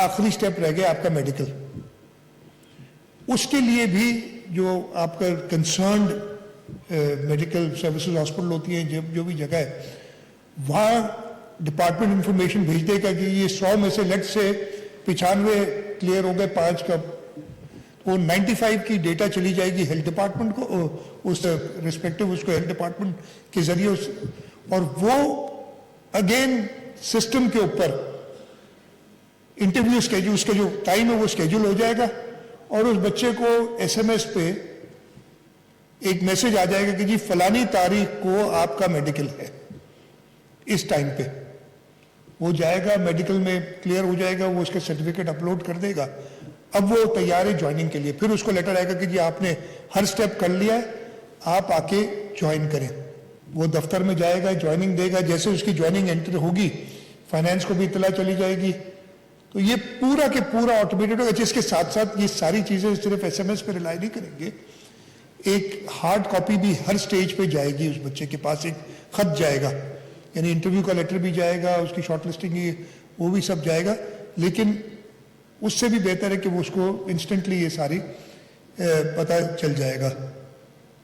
آخری سٹیپ رہ گیا آپ کا میڈیکل. اس کے لیے بھی جو آپ کا کنسرنڈ میڈیکل سروسز ہاسپٹل ہوتی ہیں جو بھی جگہ ہے وہاں ڈپارٹمنٹ انفارمیشن بھیج دے گا کہ یہ 100 میں سے لیٹ سے 95 کلیئر ہو گئے 5 کا, وہ 95 کی ڈیٹا چلی جائے گی ہیلتھ ڈپارٹمنٹ کو, اس ریسپیکٹو اس کو ہیلتھ ڈپارٹمنٹ کے ذریعے اور وہ اگین سسٹم کے اوپر انٹرویو اسکیجول اس کا جو ٹائم ہے وہ اسکیجول ہو جائے گا اور اس بچے کو ایس ایم ایس پہ ایک میسج آ جائے گا کہ جی فلانی تاریخ کو آپ کا میڈیکل ہے اس ٹائم پہ. وہ جائے گا میڈیکل میں کلیئر ہو جائے گا, وہ اس کا سرٹیفکیٹ اپلوڈ کر دے گا. اب وہ تیار ہے جوائننگ کے لیے. پھر اس کو لیٹر آئے گا کہ جی آپ نے ہر سٹیپ کر لیا ہے, آپ آ کے جوائن کریں. وہ دفتر میں جائے گا, جوائننگ دے گا. جیسے اس کی جوائننگ انٹر ہوگی فائنینس کو بھی اطلاع چلی جائے گی. تو یہ پورا کے پورا آٹومیٹڈ ہوگا. جس کے ساتھ ساتھ یہ ساری چیزیں صرف ایس ایم ایس پہ ریلائی نہیں کریں گے, ایک ہارڈ کاپی بھی ہر سٹیج پہ جائے گی. اس بچے کے پاس ایک خط جائے گا, یعنی انٹرویو کا لیٹر بھی جائے گا, اس کی شارٹ لسٹنگ وہ بھی سب جائے گا. لیکن اس سے بھی بہتر ہے کہ وہ اس کو انسٹنٹلی یہ ساری پتہ چل جائے گا.